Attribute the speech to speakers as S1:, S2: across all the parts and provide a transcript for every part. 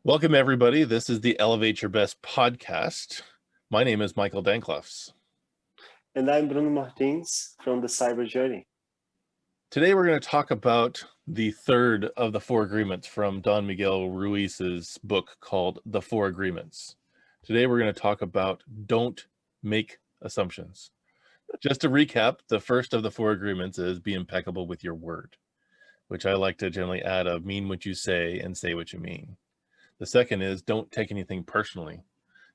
S1: Welcome, everybody. This is the Elevate Your Best podcast. My name is Michael Dankloffs.
S2: And I'm Bruno Martins from the Cyber Journey.
S1: Today, we're going to talk about the third of the four agreements from Don Miguel Ruiz's book called The Four Agreements. Today, we're going to talk about don't make assumptions. Just to recap, the first of the four agreements is be impeccable with your word, which I like to generally add of mean what you say and say what you mean. The second is don't take anything personally,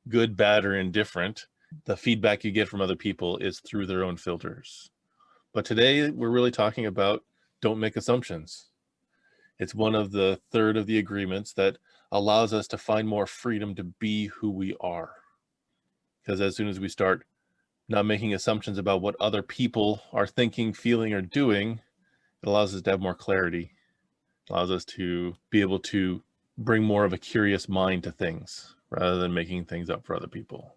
S1: good, bad, or indifferent. The feedback you get from other people is through their own filters. But today we're really talking about don't make assumptions. It's one of the third of the agreements that allows us to find more freedom to be who we are. Because as soon as we start not making assumptions about what other people are thinking, feeling, or doing, it allows us to have more clarity. It allows us to be able to bring more of a curious mind to things rather than making things up for other people.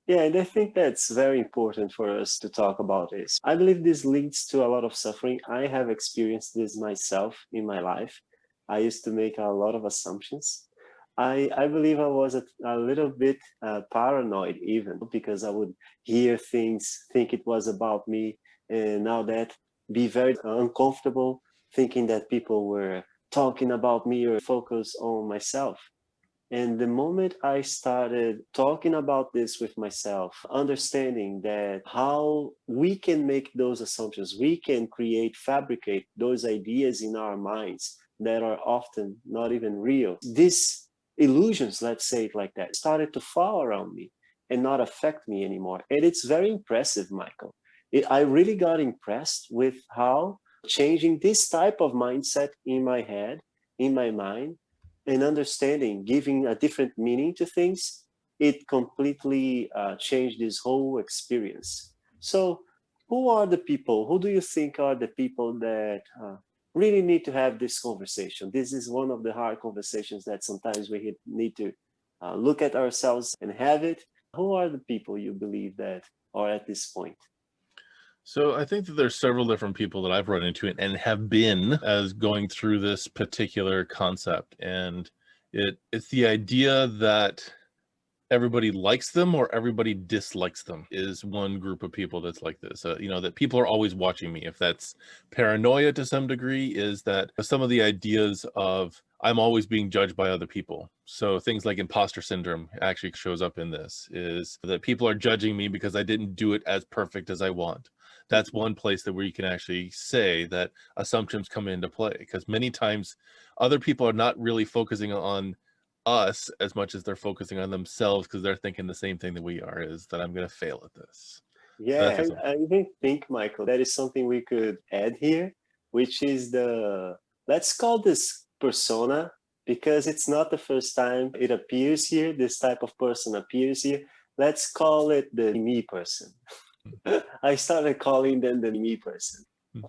S2: Yeah, and I think that's very important for us to talk about this. I believe this leads to a lot of suffering. I have experienced this myself in my life. I used to make a lot of assumptions. I believe I was a little bit paranoid even because I would hear things, think it was about me, and now that be very uncomfortable thinking that people were talking about me or focus on myself. And the moment I started talking about this with myself, understanding that how we can make those assumptions, we can fabricate those ideas in our minds that are often not even real. These illusions, let's say it like that, started to fall around me and not affect me anymore. And it's very impressive, Michael. I really got impressed with how changing this type of mindset in my head, in my mind, and understanding, giving a different meaning to things, it completely changed this whole experience. So, who are the people? Who do you think are the people that really need to have this conversation? This is one of the hard conversations that sometimes we need to look at ourselves and have it. Who are the people you believe that are at this point?
S1: So I think that there's several different people that I've run into and have been as going through this particular concept. And it's the idea that everybody likes them or everybody dislikes them is one group of people that's like this. That people are always watching me. If that's paranoia to some degree, is that some of the ideas of I'm always being judged by other people. So things like imposter syndrome actually shows up in this, is that people are judging me because I didn't do it as perfect as I want. That's one place that where you can actually say that assumptions come into play, because many times other people are not really focusing on us as much as they're focusing on themselves, because they're thinking the same thing that we are, is that I'm going to fail at this. So
S2: Yeah,
S1: that's
S2: I even think, Michael, that is something we could add here, which is let's call this persona, because it's not the first time it appears here, this type of person appears here. Let's call it the me person. I started calling them the me person.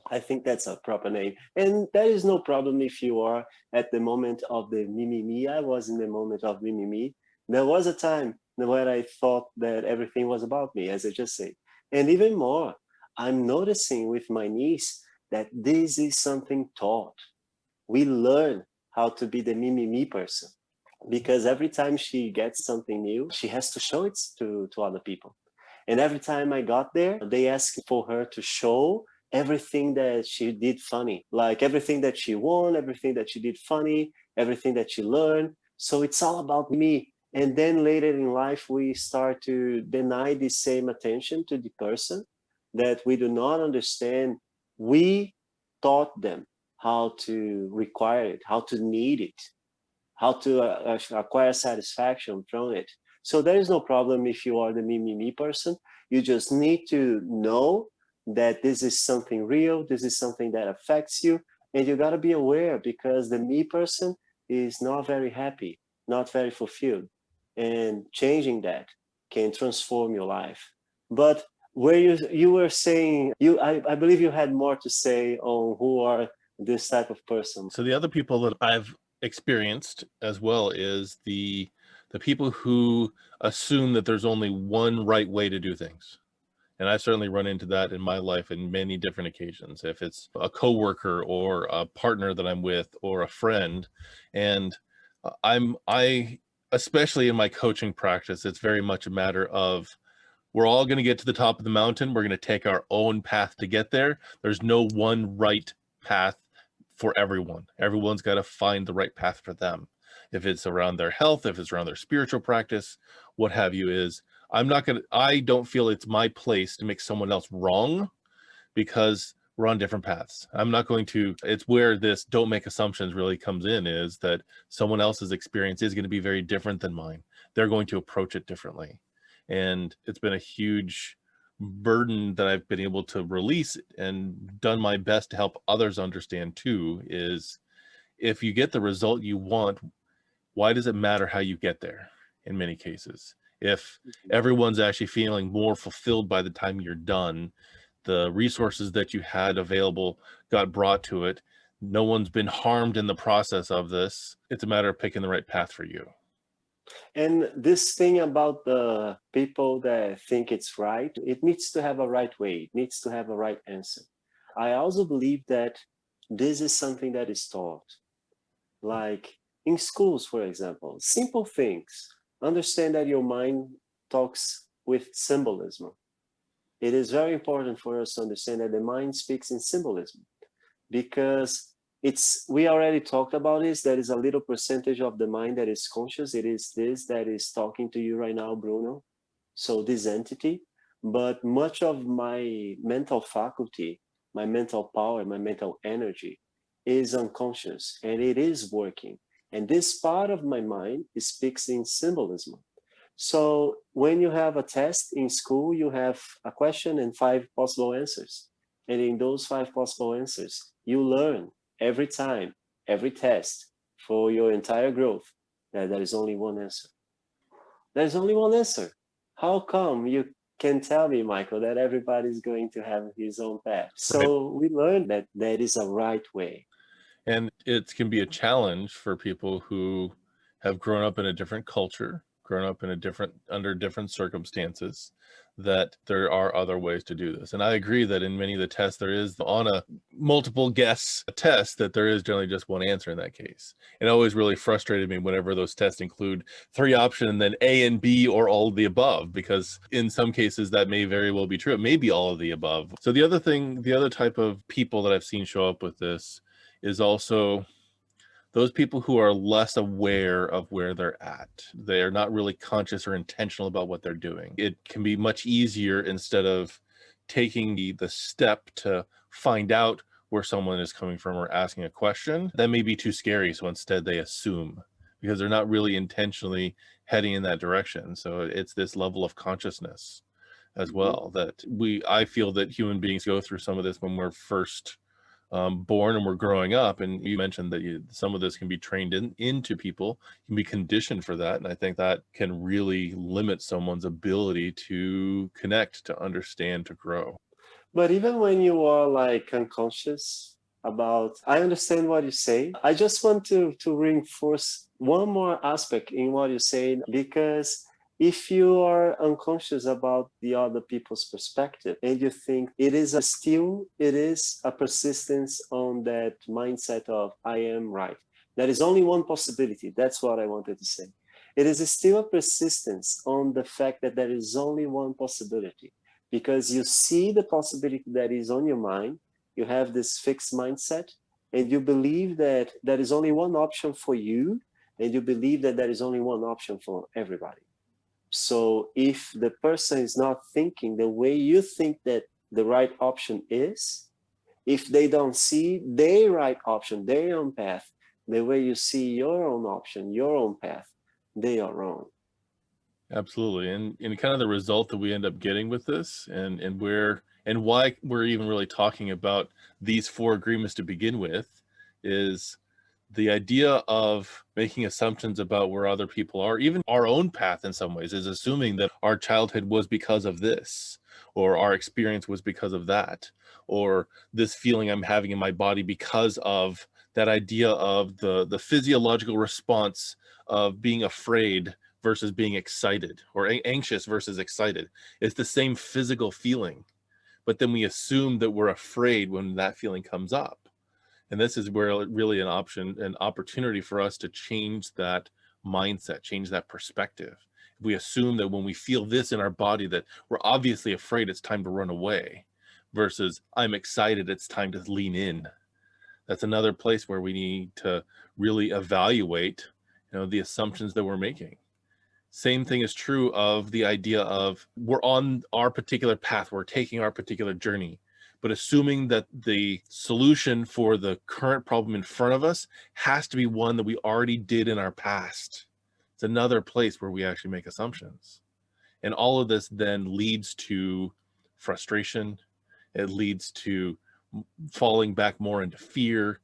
S2: I think that's a proper name. And there is no problem if you are at the moment of the me. I was in the moment of me. There was a time where I thought that everything was about me, as I just said. And even more, I'm noticing with my niece that this is something taught. We learn how to be the me person, because every time she gets something new, she has to show it to other people. And every time I got there, they asked for her to show everything that she did funny, like everything that she won, everything that she did funny, everything that she learned. So it's all about me. And then later in life, we start to deny the same attention to the person that we do not understand. We taught them how to require it, how to need it, how to acquire satisfaction from it. So there is no problem if you are the me person. You just need to know that this is something real, this is something that affects you, and you got to be aware, because the me person is not very happy, not very fulfilled, and changing that can transform your life. But where you were saying, I believe you had more to say on who are this type of person.
S1: So the other people that I've experienced as well is the people who assume that there's only one right way to do things. And I've certainly run into that in my life in many different occasions. If it's a coworker or a partner that I'm with or a friend, and I especially in my coaching practice, it's very much a matter of we're all going to get to the top of the mountain. We're going to take our own path to get there. There's no one right path for everyone. Everyone's got to find the right path for them. If it's around their health, if it's around their spiritual practice, what have you, is I don't feel it's my place to make someone else wrong because we're on different paths. I'm not going to, it's where this don't make assumptions really comes in, is that someone else's experience is going to be very different than mine. They're going to approach it differently. And it's been a huge burden that I've been able to release and done my best to help others understand too, is if you get the result you want, why does it matter how you get there in many cases? If everyone's actually feeling more fulfilled by the time you're done, the resources that you had available got brought to it, no one's been harmed in the process of this, it's a matter of picking the right path for you.
S2: And this thing about the people that think it's right, it needs to have a right way. It needs to have a right answer. I also believe that this is something that is taught. Like in schools, for example, simple things. Understand that your mind talks with symbolism. It is very important for us to understand that the mind speaks in symbolism, because we already talked about this. There is a little percentage of the mind that is conscious. It is this that is talking to you right now, Bruno. So this entity, but much of my mental faculty, my mental power, my mental energy is unconscious, and it is working. And this part of my mind speaks in symbolism. So when you have a test in school, you have a question and 5 possible answers. And in those 5 possible answers, you learn every time, every test for your entire growth that there is only one answer. There's only one answer. How come you can tell me, Michael, that everybody's going to have his own path? So we learned that there is a right way.
S1: And it can be a challenge for people who have grown up in a different culture, grown up in under different circumstances, that there are other ways to do this. And I agree that in many of the tests, there is on a multiple guess test that there is generally just one answer in that case. It always really frustrated me whenever those tests include 3 options and then A and B or all of the above, because in some cases that may very well be true. It may be all of the above. So the other type of people that I've seen show up with this is also those people who are less aware of where they're at. They're not really conscious or intentional about what they're doing. It can be much easier, instead of taking the step to find out where someone is coming from or asking a question, that may be too scary. So instead they assume, because they're not really intentionally heading in that direction. So it's this level of consciousness as well that I feel that human beings go through some of this when we're first born and we're growing up. And you mentioned that some of this can be trained into people, can be conditioned for that. And I think that can really limit someone's ability to connect, to understand, to grow.
S2: But even when you are like unconscious about, I understand what you say. I just want to reinforce one more aspect in what you say, because if you are unconscious about the other people's perspective and you think it is a persistence on that mindset of I am right. There is only one possibility. That's what I wanted to say. It is still a persistence on the fact that there is only one possibility, because you see the possibility that is on your mind. You have this fixed mindset and you believe that there is only one option for you, and you believe that there is only one option for everybody. So if the person is not thinking the way you think that the right option is, if they don't see their right option, their own path, the way you see your own option, your own path, they are wrong.
S1: Absolutely. And kind of the result that we end up getting with this, and why we're even really talking about these 4 agreements to begin with, is the idea of making assumptions about where other people are, even our own path in some ways, is assuming that our childhood was because of this, or our experience was because of that, or this feeling I'm having in my body because of that idea of the physiological response of being afraid versus being excited, or anxious versus excited. It's the same physical feeling, but then we assume that we're afraid when that feeling comes up. And this is where really an opportunity for us to change that mindset, change that perspective. If we assume that when we feel this in our body, that we're obviously afraid, it's time to run away, versus I'm excited, it's time to lean in. That's another place where we need to really evaluate, the assumptions that we're making. Same thing is true of the idea of we're on our particular path, we're taking our particular journey, but assuming that the solution for the current problem in front of us has to be one that we already did in our past. It's another place where we actually make assumptions. And all of this then leads to frustration. It leads to falling back more into fear.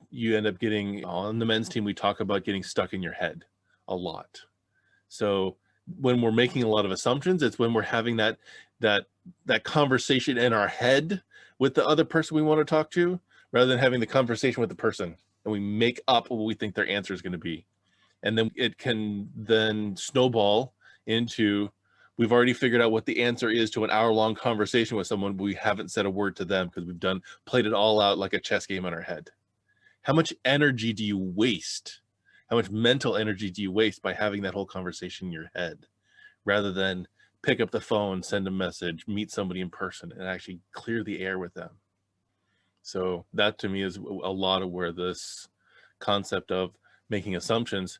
S1: You end up getting, on the men's team, we talk about getting stuck in your head a lot. So when we're making a lot of assumptions, it's when we're having that conversation in our head with the other person we want to talk to, rather than having the conversation with the person, and we make up what we think their answer is going to be. And then it can then snowball into, we've already figured out what the answer is to an hour-long conversation with someone, but we haven't said a word to them because we've played it all out like a chess game in our head. How much energy do you waste? How much mental energy do you waste by having that whole conversation in your head, rather than pick up the phone, send a message, meet somebody in person, and actually clear the air with them? So that to me is a lot of where this concept of making assumptions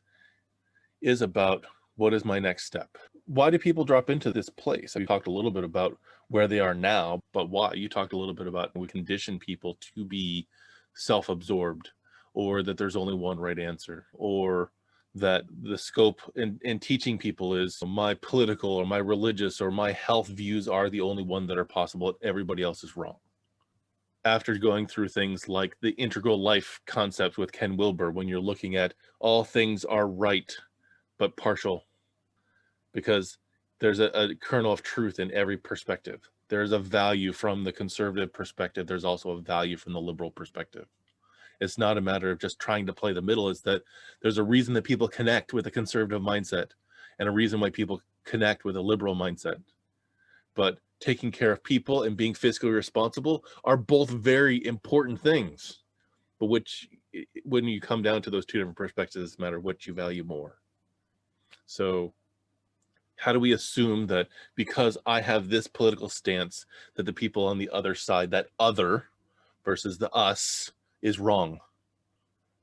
S1: is about. What is my next step? Why do people drop into this place? We talked a little bit about where they are now, but why? You talked a little bit about we condition people to be self-absorbed, or that there's only one right answer, or that the scope in teaching people is my political or my religious or my health views are the only one that are possible. Everybody else is wrong. After going through things like the integral life concept with Ken Wilber, when you're looking at all things are right but partial, because there's a kernel of truth in every perspective. There's a value from the conservative perspective. There's also a value from the liberal perspective. It's not a matter of just trying to play the middle. It's that there's a reason that people connect with a conservative mindset and a reason why people connect with a liberal mindset. But taking care of people and being fiscally responsible are both very important things. But when you come down to those two different perspectives, it's a matter of what you value more. So how do we assume that because I have this political stance, that the people on the other side, that other versus the us, is wrong?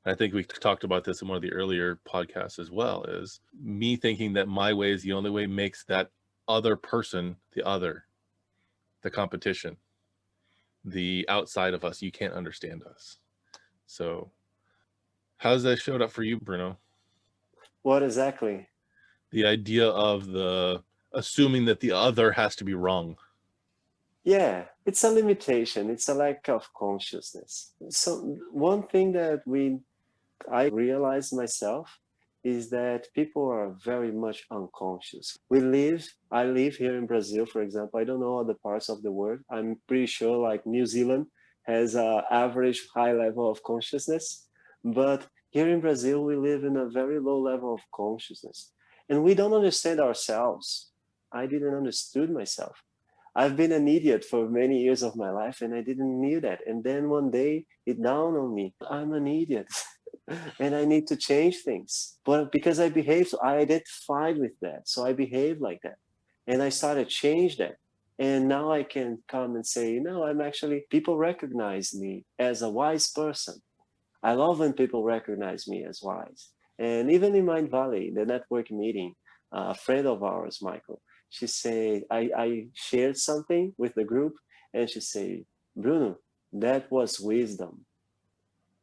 S1: I think we talked about this in one of the earlier podcasts as well, is me thinking that my way is the only way makes that other person the other, the competition, the outside of us. You can't understand us. So how's that showed up for you, Bruno?
S2: What exactly?
S1: The idea of the assuming that the other has to be wrong.
S2: Yeah, it's a limitation. It's a lack of consciousness. So one thing that I realized myself is that people are very much unconscious. I live here in Brazil, for example. I don't know other parts of the world. I'm pretty sure like New Zealand has an average high level of consciousness. But here in Brazil, we live in a very low level of consciousness. And we don't understand ourselves. I didn't understood myself. I've been an idiot for many years of my life and I didn't knew that. And then one day it dawned on me, I'm an idiot and I need to change things. But because I identified with that. So I behaved like that. And I started to change that. And now I can come and say, no, people recognize me as a wise person. I love when people recognize me as wise. And even in Mind Valley, the network meeting, a friend of ours, Michael, she said, I shared something with the group and she said, Bruno, that was wisdom.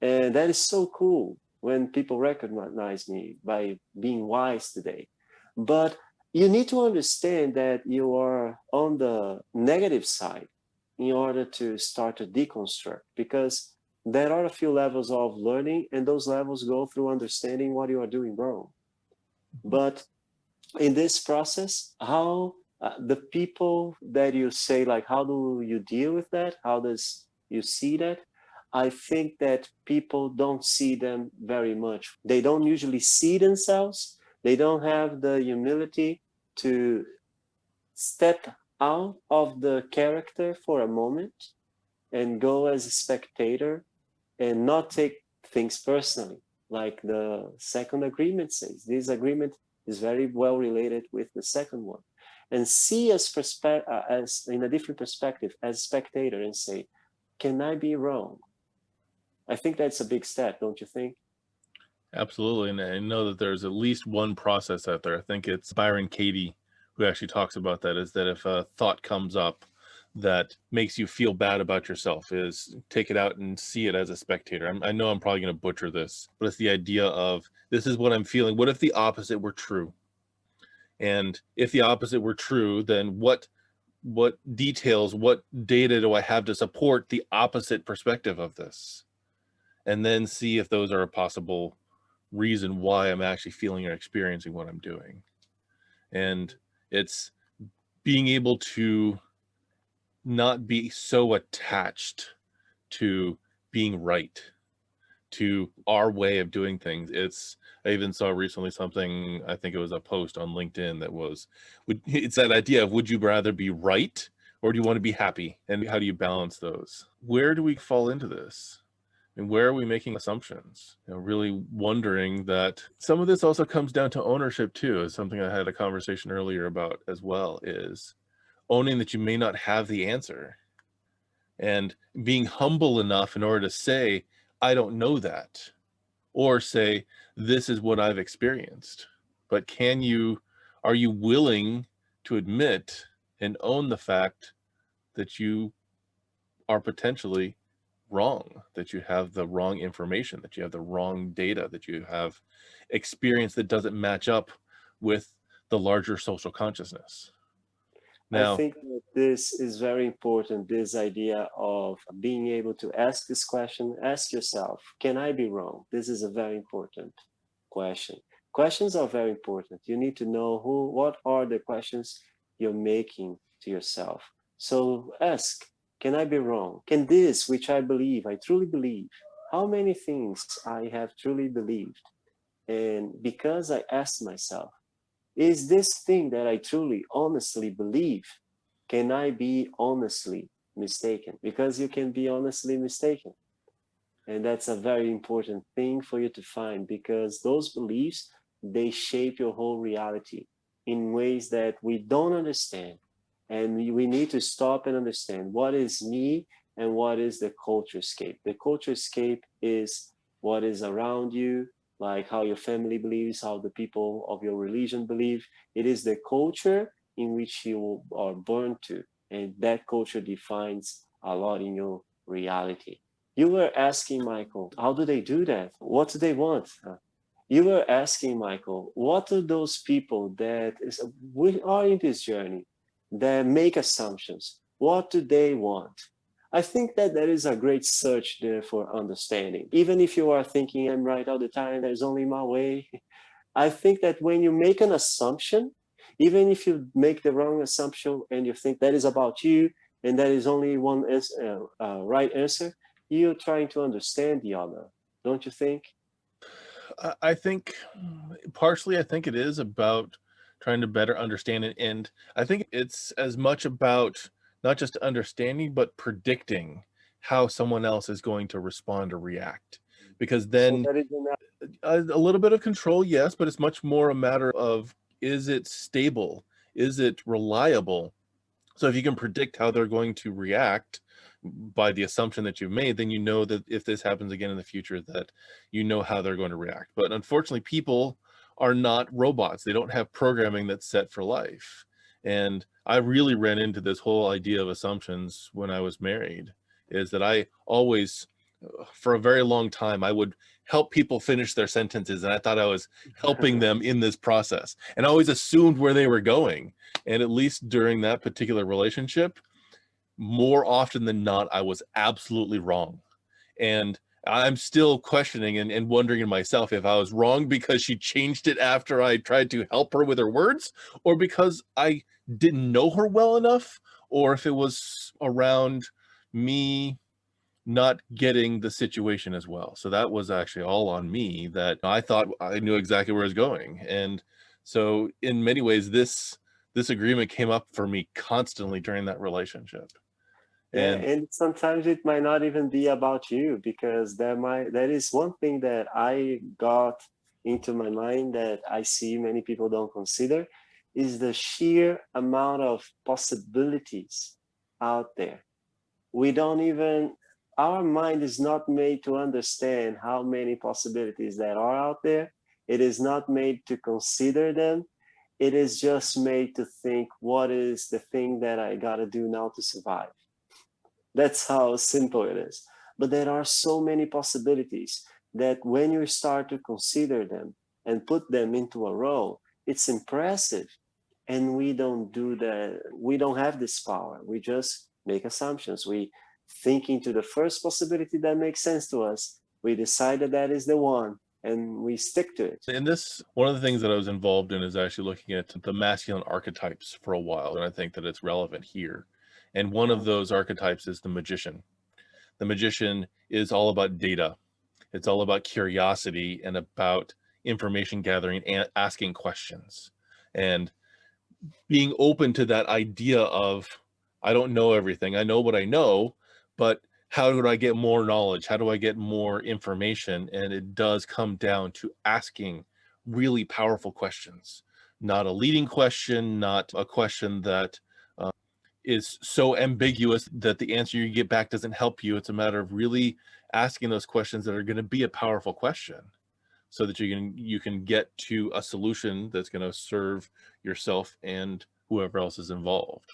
S2: And that is so cool when people recognize me by being wise today. But you need to understand that you are on the negative side in order to start to deconstruct, because there are a few levels of learning and those levels go through understanding what you are doing wrong. But in this process, how the people that you say, like, how do you deal with that? How does you see that? I think that people don't see them very much. They don't usually see themselves. They don't have the humility to step out of the character for a moment and go as a spectator and not take things personally. Like the second agreement says, this agreement is very well related with the second one. And see as in a different perspective, as spectator, and say, can I be wrong? I think that's a big step, don't you think?
S1: Absolutely. And I know that there's at least one process out there. I think it's Byron Katie who actually talks about that, is that if a thought comes up that makes you feel bad about yourself, is take it out and see it as a spectator. I know I'm probably going to butcher this, but it's the idea of, this is what I'm feeling. What if the opposite were true? And if the opposite were true, then what details, what data do I have to support the opposite perspective of this? And then see if those are a possible reason why I'm actually feeling or experiencing what I'm doing. And it's being able to not be so attached to being right, to our way of doing things. I even saw recently something, I think it was a post on LinkedIn that was, it's that idea of, would you rather be right or do you want to be happy? And how do you balance those? Where do we fall into this? And where are we making assumptions? Really wondering that some of this also comes down to ownership too, is something I had a conversation earlier about as well, is owning that you may not have the answer and being humble enough in order to say, I don't know that, or say, this is what I've experienced. But are you willing to admit and own the fact that you are potentially wrong, that you have the wrong information, that you have the wrong data, that you have experience that doesn't match up with the larger social consciousness?
S2: I
S1: Now,
S2: think that this is very important, this idea of being able to ask this question, ask yourself, can I be wrong? This is a very important question. Questions are very important. You need to know what are the questions you're making to yourself. So ask, can I be wrong? Can this, which I believe, I truly believe, how many things I have truly believed? And because I asked myself, is this thing that I truly, honestly believe, can I be honestly mistaken? Because you can be honestly mistaken. And that's a very important thing for you to find, because those beliefs, they shape your whole reality in ways that we don't understand. And we need to stop and understand what is me and what is the culture scape. The culture scape is what is around you, like how your family believes, how the people of your religion believe. It is the culture in which you are born to. And that culture defines a lot in your reality. You were asking, Michael, how do they do that? What do they want? You were asking, Michael, what are those people we are in this journey that make assumptions? What do they want? I think that there is a great search there for understanding. Even if you are thinking, I'm right all the time, there's only my way. I think that when you make an assumption, even if you make the wrong assumption and you think that is about you and there is only one right answer, you're trying to understand the other, don't you think?
S1: I think partially, I think it is about trying to better understand it. And I think it's as much about not just understanding, but predicting how someone else is going to respond or react. Because
S2: So
S1: then
S2: that is
S1: a little bit of control, yes, but it's much more a matter of, is it stable? Is it reliable? So if you can predict how they're going to react by the assumption that you've made, then you know that if this happens again in the future, that you know how they're going to react. But unfortunately, people are not robots. They don't have programming that's set for life. And I really ran into this whole idea of assumptions when I was married, is that I always, for a very long time, I would help people finish their sentences. And I thought I was helping them in this process, and I always assumed where they were going. And at least during that particular relationship, more often than not, I was absolutely wrong. And I'm still questioning and wondering in myself if I was wrong because she changed it after I tried to help her with her words, or because I didn't know her well enough, or if it was around me not getting the situation as well. So that was actually all on me, that I thought I knew exactly where I was going. And so in many ways, this agreement came up for me constantly during that relationship.
S2: Yeah,
S1: And
S2: and sometimes it might not even be about you, because that is one thing that I got into my mind that I see many people don't consider, is the sheer amount of possibilities out there. We don't even, our mind is not made to understand how many possibilities there are out there. It is not made to consider them. It is just made to think, what is the thing that I gotta do now to survive? That's how simple it is. But there are so many possibilities that when you start to consider them and put them into a row, it's impressive. And we don't do that. We don't have this power. We just make assumptions. We think into the first possibility that makes sense to us. We decide that that is the one, and we stick to it.
S1: in this, one of the things that I was involved in is actually looking at the masculine archetypes for a while, and I think that it's relevant here. And one of those archetypes is the magician. The magician is all about data. It's all about curiosity and about information gathering and asking questions and being open to that idea of, I don't know everything. I know what I know, but how do I get more knowledge? How do I get more information? And it does come down to asking really powerful questions, not a leading question, not a question that is so ambiguous that the answer you get back doesn't help you. It's a matter of really asking those questions that are going to be a powerful question, so that you can get to a solution that's going to serve yourself and whoever else is involved.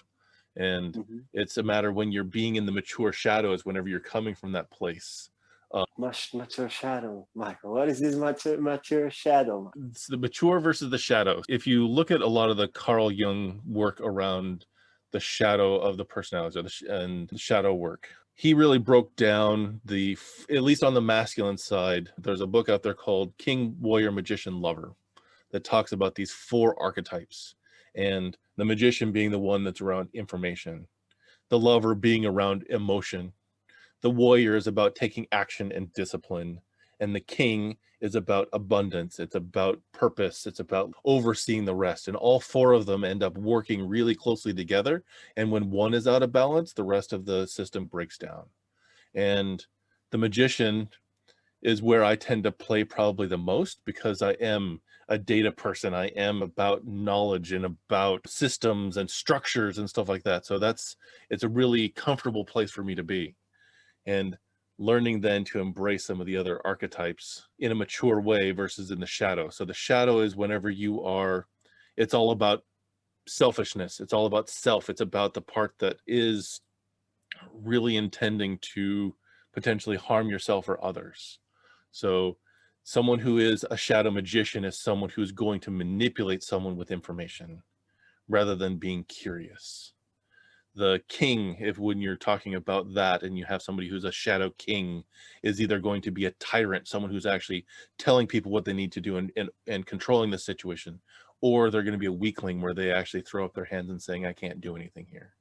S1: And it's a matter when you're being in the mature shadows, whenever you're coming from that place.
S2: Mature shadow, Michael. What is this mature shadow?
S1: It's the mature versus the shadow. If you look at a lot of the Carl Jung work around the shadow of the personality, and the shadow work, he really broke down at least on the masculine side, there's a book out there called King, Warrior, Magician, Lover that talks about these 4 archetypes, and the magician being the one that's around information, the lover being around emotion, the warrior is about taking action and discipline, and the king is about abundance. It's about purpose. It's about overseeing the rest. And all 4 of them end up working really closely together. And when one is out of balance, the rest of the system breaks down. And the magician is where I tend to play probably the most, because I am a data person. I am about knowledge and about systems and structures and stuff like that. So it's a really comfortable place for me to be. And learning then to embrace some of the other archetypes in a mature way versus in the shadow. So the shadow is whenever it's all about selfishness. It's all about self. It's about the part that is really intending to potentially harm yourself or others. So someone who is a shadow magician is someone who's going to manipulate someone with information rather than being curious. The king, when you're talking about that and you have somebody who's a shadow king, is either going to be a tyrant, someone who's actually telling people what they need to do and controlling the situation, or they're going to be a weakling where they actually throw up their hands and saying, I can't do anything here.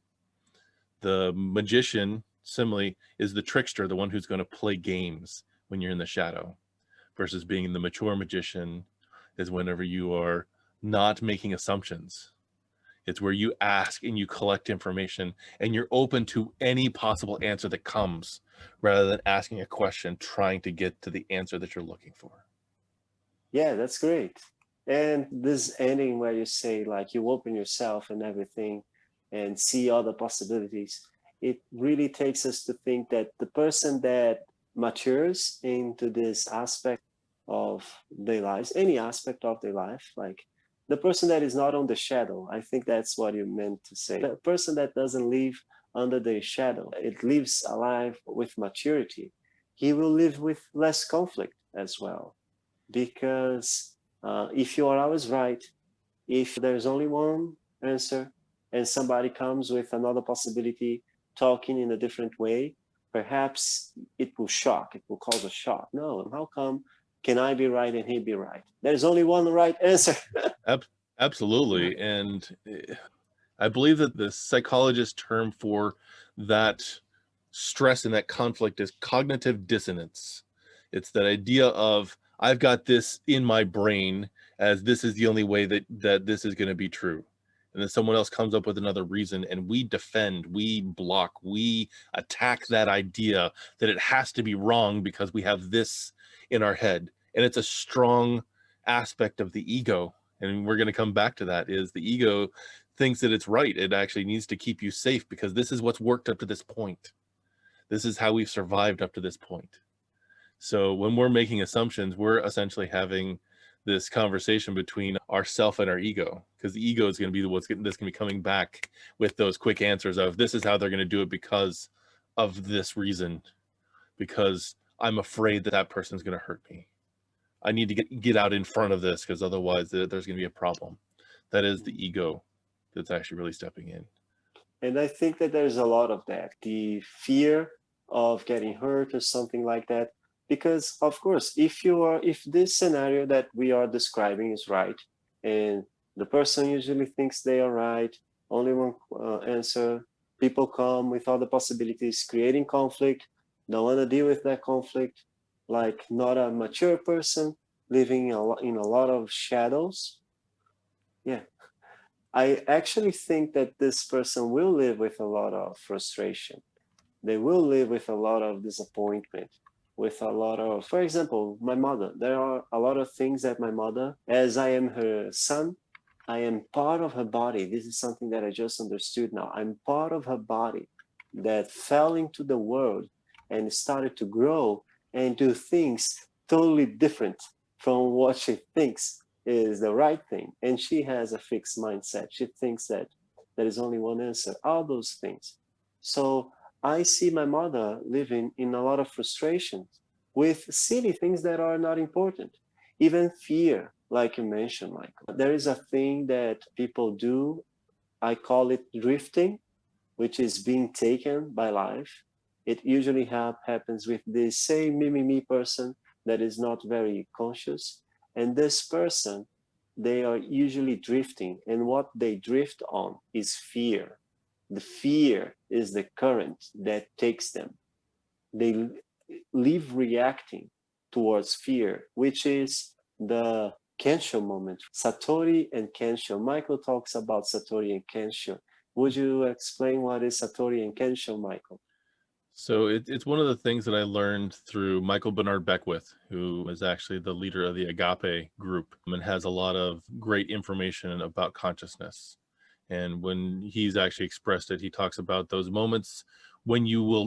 S1: The magician, similarly, is the trickster, the one who's going to play games when you're in the shadow, versus being the mature magician is whenever you are not making assumptions. It's where you ask and you collect information and you're open to any possible answer that comes, rather than asking a question, trying to get to the answer that you're looking for.
S2: Yeah, that's great. And this ending where you say, like, you open yourself and everything and see all the possibilities, it really takes us to think that the person that matures into this aspect of their lives, any aspect of their life, like the person that is not on the shadow, I think that's what you meant to say. The person that doesn't live under the shadow, it lives alive with maturity. He will live with less conflict as well. Because if you are always right, if there's only one answer and somebody comes with another possibility, talking in a different way, perhaps it will cause a shock. No, how come can I be right and he be right? There's only one right answer.
S1: Absolutely. And I believe that the psychologist term for that stress and that conflict is cognitive dissonance. It's that idea of, I've got this in my brain as this is the only way that this is going to be true. And then someone else comes up with another reason, and we defend, we block, we attack that idea that it has to be wrong because we have this in our head. And it's a strong aspect of the ego. And we're going to come back to that, is the ego thinks that it's right. It actually needs to keep you safe because this is what's worked up to this point. This is how we've survived up to this point. So when we're making assumptions, we're essentially having this conversation between ourself and our ego, because the ego is going to be that's going to be coming back with those quick answers of this is how they're going to do it because of this reason, because I'm afraid that that person's going to hurt me. I need to get out in front of this because otherwise there's going to be a problem. That is the ego that's actually really stepping in.
S2: And I think that there's a lot of that, the fear of getting hurt or something like that. Because of course, if this scenario that we are describing is right, and the person usually thinks they are right, only one answer, people come with all the possibilities, creating conflict, don't want to deal with that conflict, like not a mature person, living in a lot of shadows. Yeah, I actually think that this person will live with a lot of frustration. They will live with a lot of disappointment, with a lot of, for example, my mother. There are a lot of things that my mother, as I am her son, I am part of her body. This is something that I just understood now. I'm part of her body that fell into the world and started to grow and do things totally different from what she thinks is the right thing. And she has a fixed mindset. She thinks that there is only one answer, all those things. So I see my mother living in a lot of frustrations with silly things that are not important, even fear, like you mentioned, Michael. There is a thing that people do, I call it drifting, which is being taken by life. It usually happens with this same me person that is not very conscious. And this person, they are usually drifting. And what they drift on is fear. The fear is the current that takes them. They live reacting towards fear, which is the Kensho moment. Satori and Kensho. Michael talks about Satori and Kensho. Would you explain what is Satori and Kensho, Michael?
S1: So it's one of the things that I learned through Michael Bernard Beckwith, who is actually the leader of the Agape group and has a lot of great information about consciousness. And when he's actually expressed it, he talks about those moments where you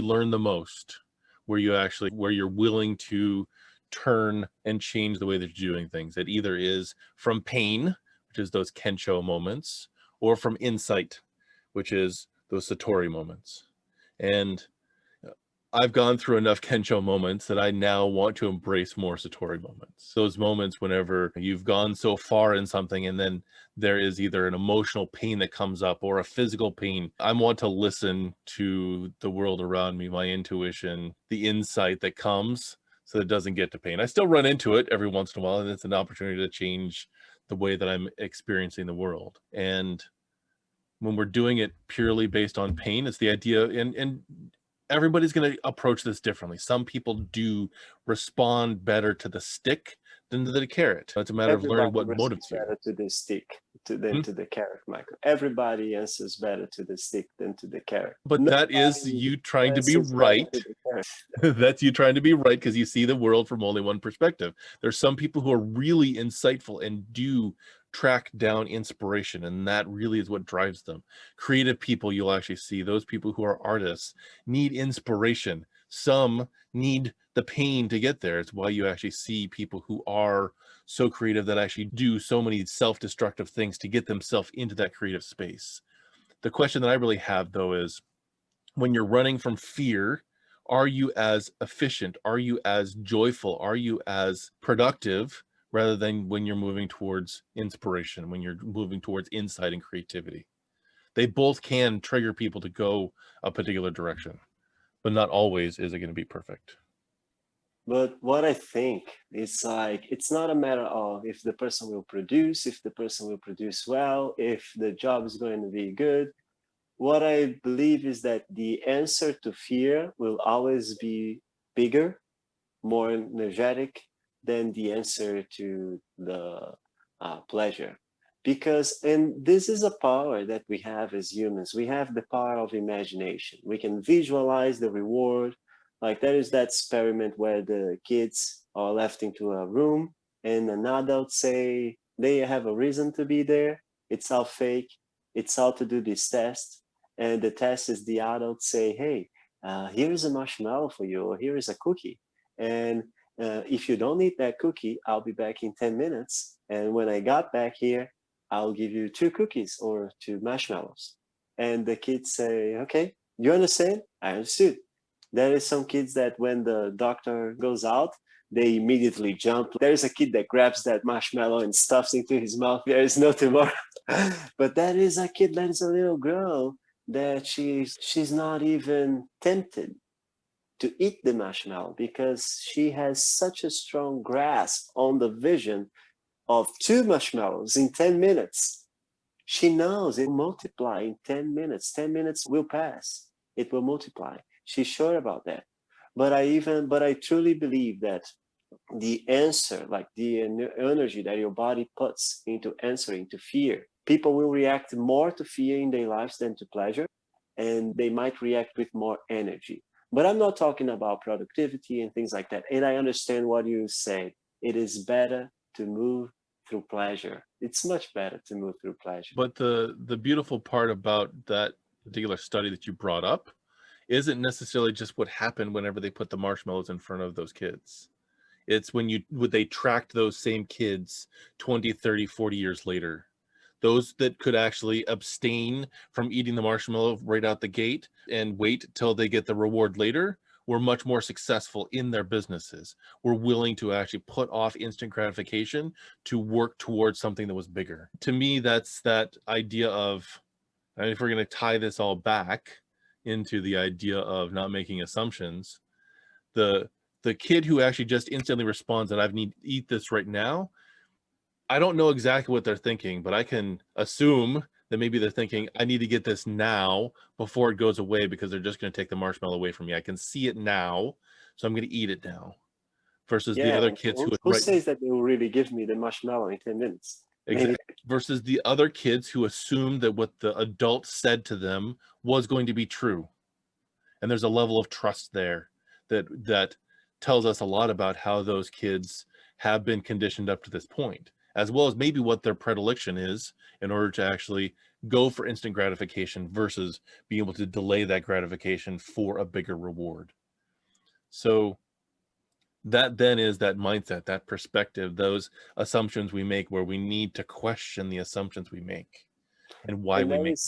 S1: learn the most, where you're willing to turn and change the way that you're doing things. It either is from pain, which is those Kensho moments, or from insight, which is those Satori moments. And I've gone through enough Kensho moments that I now want to embrace more Satori moments. Those moments whenever you've gone so far in something and then there is either an emotional pain that comes up or a physical pain. I want to listen to the world around me, my intuition, the insight that comes so that it doesn't get to pain. I still run into it every once in a while, and it's an opportunity to change the way that I'm experiencing the world. And when we're doing it purely based on pain, it's the idea, and everybody's going to approach this differently. Some people do respond better to the stick than to the carrot. It's a matter of learning what motivates you.
S2: Better to the stick than to the carrot, Michael. Everybody answers better to the stick than to the carrot.
S1: But that is you trying to be right. That's you trying to be right because you see the world from only one perspective. There's some people who are really insightful and do track down inspiration, and that really is what drives them. Creative people, you'll actually see those people who are artists need inspiration. Some need the pain to get there. It's why you actually see people who are so creative that actually do so many self-destructive things to get themselves into that creative space. The question that I really have, though, is when you're running from fear, are you as efficient? Are you as joyful? Are you as productive rather than when you're moving towards inspiration, when you're moving towards insight and creativity? They both can trigger people to go a particular direction, but not always is it going to be perfect.
S2: But what I think is like, it's not a matter of if the person will produce, if the person will produce well, if the job is going to be good. What I believe is that the answer to fear will always be bigger, more energetic than the answer to the pleasure. Because, and this is a power that we have as humans. We have the power of imagination. We can visualize the reward. Like there is that experiment where the kids are left into a room and an adult say they have a reason to be there. It's all fake. It's all to do this test. And the test is the adult say, hey, here is a marshmallow for you, or here is a cookie. And if you don't eat that cookie, I'll be back in 10 minutes. And when I got back here, I'll give you 2 cookies or 2 marshmallows. And the kids say, okay, you understand? I understood. There is some kids that when the doctor goes out, they immediately jump. There's a kid that grabs that marshmallow and stuffs into his mouth. There is no tomorrow. But that is a kid, that is a little girl that she's not even tempted to eat the marshmallow because she has such a strong grasp on the vision of 2 marshmallows in 10 minutes. She knows it will multiply in 10 minutes. 10 minutes will pass. It will multiply. She's sure about that. But I truly believe that the answer, like the energy that your body puts into answering to fear, people will react more to fear in their lives than to pleasure, and they might react with more energy. But I'm not talking about productivity and things like that. And I understand what you said. It is better to move through pleasure. It's much better to move through pleasure.
S1: But the beautiful part about that particular study that you brought up isn't necessarily just what happened whenever they put the marshmallows in front of those kids. It's when they tracked those same kids 20, 30, 40 years later. Those that could actually abstain from eating the marshmallow right out the gate and wait till they get the reward later were much more successful in their businesses, were willing to actually put off instant gratification to work towards something that was bigger. To me, that's that idea of, and if we're going to tie this all back into the idea of not making assumptions, the kid who actually just instantly responds that I need to eat this right now, I don't know exactly what they're thinking, but I can assume that maybe they're thinking, I need to get this now before it goes away because they're just going to take the marshmallow away from me. I can see it now, so I'm going to eat it now. Versus the other kids
S2: who says that they will really give me the marshmallow in 10 minutes?
S1: Exactly. Versus the other kids who assumed that what the adult said to them was going to be true. And there's a level of trust there that tells us a lot about how those kids have been conditioned up to this point, as well as maybe what their predilection is in order to actually go for instant gratification versus being able to delay that gratification for a bigger reward. So that then is that mindset, that perspective, those assumptions we make where we need to question the assumptions we make and why we make them.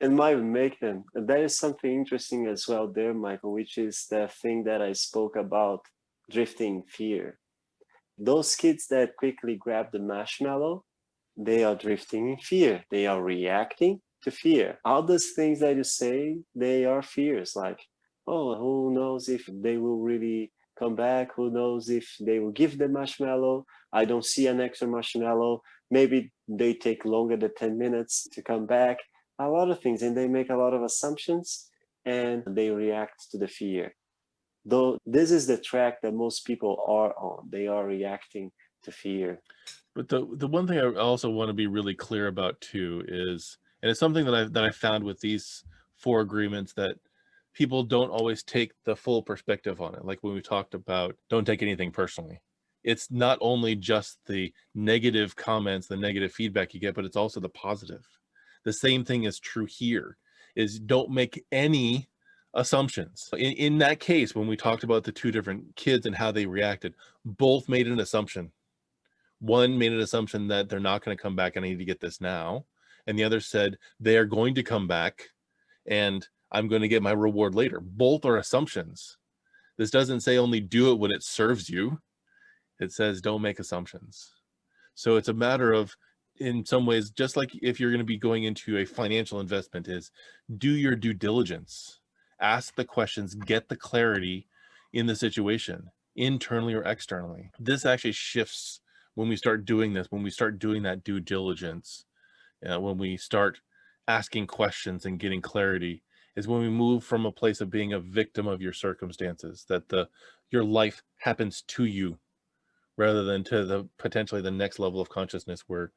S2: And why we make them. And there is something interesting as well there, Michael, which is the thing that I spoke about, drifting fear. Those kids that quickly grab the marshmallow, they are drifting in fear. They are reacting to fear. All those things that you say, they are fears. Like, oh, who knows if they will really come back? Who knows if they will give the marshmallow? I don't see an extra marshmallow. Maybe they take longer than 10 minutes to come back. A lot of things. And they make a lot of assumptions and they react to the fear. Though this is the track that most people are on. They are reacting to fear.
S1: But the one thing I also want to be really clear about too is, and it's something that I found with these 4 agreements, that people don't always take the full perspective on it. Like when we talked about, don't take anything personally. It's not only just the negative comments, the negative feedback you get, but it's also the positive. The same thing is true here, is don't make any assumptions. In that case, when we talked about the 2 different kids and how they reacted, both made an assumption. One made an assumption that they're not going to come back and I need to get this now. And the other said, they are going to come back and I'm going to get my reward later. Both are assumptions. This doesn't say only do it when it serves you. It says don't make assumptions. So it's a matter of, in some ways, just like if you're going to be going into a financial investment, is do your due diligence. Ask the questions, get the clarity in the situation, internally or externally. This actually shifts when we start doing this, when we start doing that due diligence, when we start asking questions and getting clarity, is when we move from a place of being a victim of your circumstances, that your life happens to you rather than to the potentially the next level of consciousness where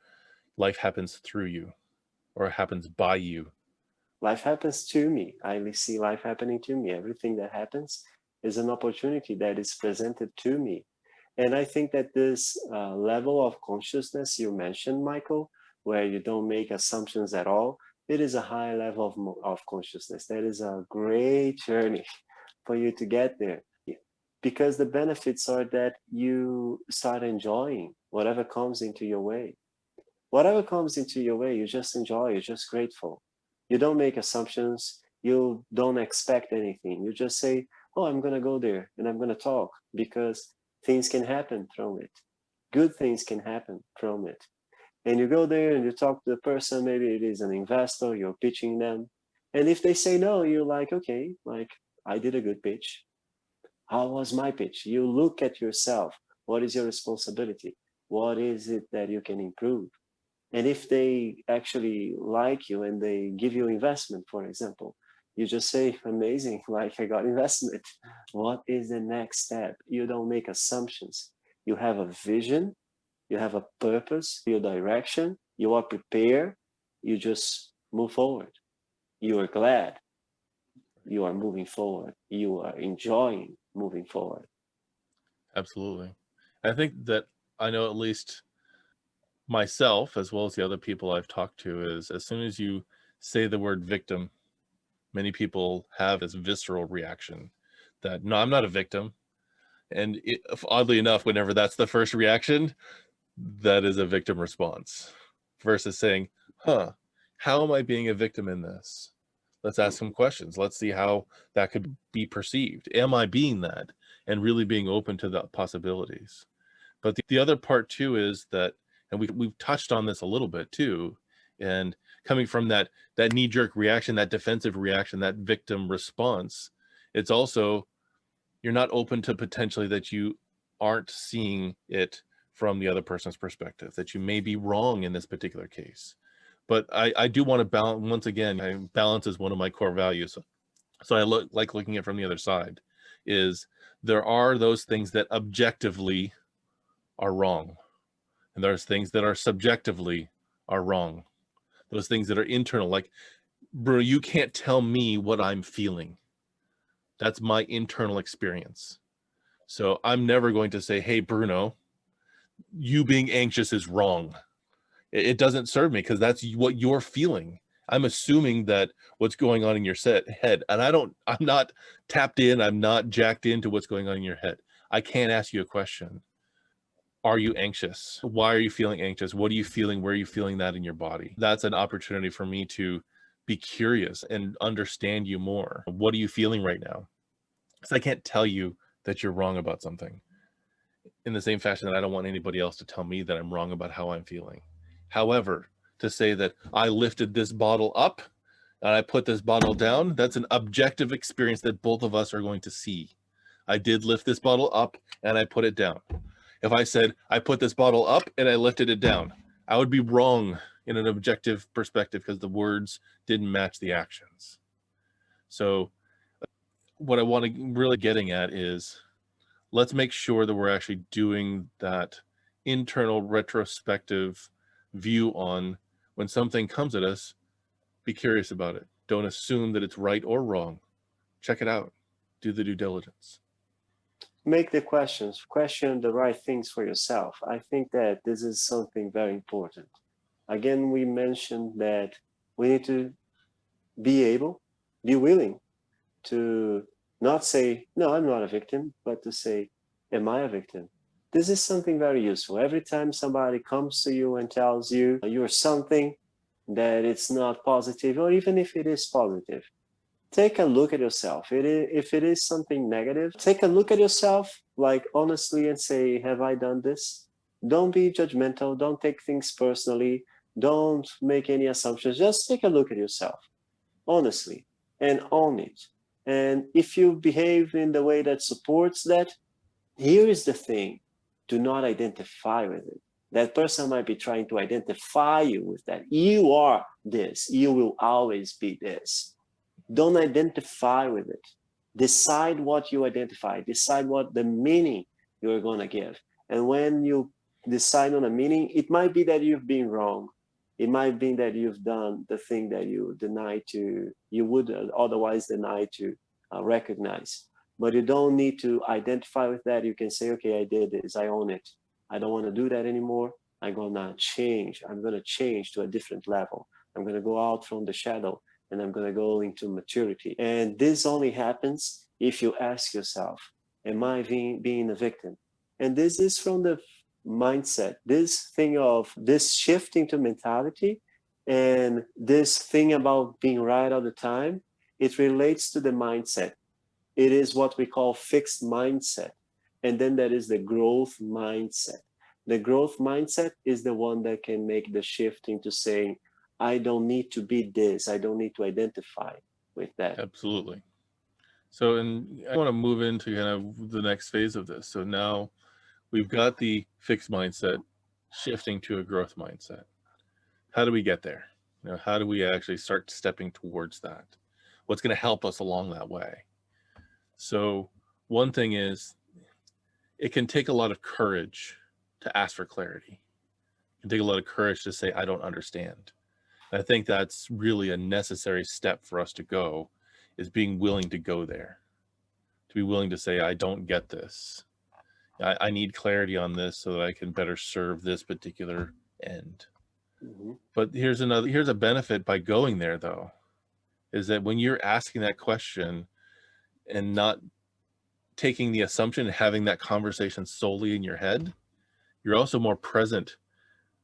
S1: life happens through you or happens by you?
S2: Life happens to me. I see life happening to me. Everything that happens is an opportunity that is presented to me. And I think that this level of consciousness you mentioned, Michael, where you don't make assumptions at all, it is a high level of consciousness. That is a great journey for you to get there. Because the benefits are that you start enjoying whatever comes into your way. Whatever comes into your way, you just enjoy, you're just grateful. You don't make assumptions, you don't expect anything. You just say, oh, I'm going to go there and I'm going to talk, because things can happen from it. Good things can happen from it. And you go there and you talk to the person, maybe it is an investor, you're pitching them. And if they say no, you're like, okay, like I did a good pitch. How was my pitch? You look at yourself. What is your responsibility? What is it that you can improve? And if they actually like you and they give you investment, for example, you just say, amazing, like I got investment. What is the next step? You don't make assumptions. You have a vision, you have a purpose, your direction, you are prepared, you just move forward. You are glad, you are moving forward, you are enjoying moving forward.
S1: Absolutely. I think that I know at least myself, as well as the other people I've talked to, is as soon as you say the word victim, many people have this visceral reaction that, no, I'm not a victim. And oddly enough, whenever that's the first reaction, that is a victim response versus saying, huh, how am I being a victim in this? Let's ask some questions. Let's see how that could be perceived. Am I being that? And really being open to the possibilities. But the other part too is that, and we've touched on this a little bit too, and coming from that knee-jerk reaction, that defensive reaction, that victim response, it's also, you're not open to potentially that you aren't seeing it from the other person's perspective, that you may be wrong in this particular case. But I do want to balance, once again, balance is one of my core values. So I like looking at it from the other side, is there are those things that objectively are wrong. And there's things that are subjectively are wrong. Those things that are internal, like, Bruno, you can't tell me what I'm feeling. That's my internal experience. So I'm never going to say, hey, Bruno, you being anxious is wrong. It doesn't serve me, because that's what you're feeling. I'm assuming that what's going on in your head, and I'm not tapped in, I'm not jacked into what's going on in your head. I can't ask you a question. Are you anxious? Why are you feeling anxious? What are you feeling? Where are you feeling that in your body? That's an opportunity for me to be curious and understand you more. What are you feeling right now? Because I can't tell you that you're wrong about something, in the same fashion that I don't want anybody else to tell me that I'm wrong about how I'm feeling. However, to say that I lifted this bottle up and I put this bottle down, that's an objective experience that both of us are going to see. I did lift this bottle up and I put it down. If I said I put this bottle up and I lifted it down, I would be wrong in an objective perspective, because the words didn't match the actions. So what I want to really getting at is, let's make sure that we're actually doing that internal retrospective view on when something comes at us. Be curious about it. Don't assume that it's right or wrong. Check it out. Do the due diligence.
S2: Make the questions, question the right things for yourself. I think that this is something very important. Again, we mentioned that we need to be willing to not say, no, I'm not a victim, but to say, am I a victim? This is something very useful. Every time somebody comes to you and tells you you're something that it's not positive, or even if it is positive, take a look at yourself. If it is something negative, take a look at yourself, like honestly, and say, have I done this? Don't be judgmental. Don't take things personally. Don't make any assumptions. Just take a look at yourself, honestly, and own it. And if you behave in the way that supports that, here is the thing. Do not identify with it. That person might be trying to identify you with that. You are this. You will always be this. Don't identify with it. Decide what you identify. Decide what the meaning you're going to give. And when you decide on a meaning, it might be that you've been wrong. It might be that you've done the thing that you would otherwise deny to recognize. But you don't need to identify with that. You can say, okay, I did this, I own it. I don't want to do that anymore. I'm gonna change. I'm gonna change to a different level. I'm gonna go out from the shadow and I'm gonna go into maturity. And this only happens if you ask yourself, am I being a victim? And this is from the mindset, this thing of this shifting to mentality and this thing about being right all the time, it relates to the mindset. It is what we call fixed mindset. And then there is the growth mindset. The growth mindset is the one that can make the shift into saying, I don't need to be this. I don't need to identify with that.
S1: Absolutely. So, and I want to move into kind of the next phase of this. So now we've got the fixed mindset shifting to a growth mindset. How do we get there? You know, how do we actually start stepping towards that? What's going to help us along that way? So one thing is, it can take a lot of courage to ask for clarity. It can take a lot of courage to say, I don't understand. And I think that's really a necessary step for us to go, is being willing to go there, to be willing to say, I don't get this. I need clarity on this so that I can better serve this particular end.
S2: Mm-hmm.
S1: But here's a benefit by going there, though, is that when you're asking that question and not taking the assumption and having that conversation solely in your head, you're also more present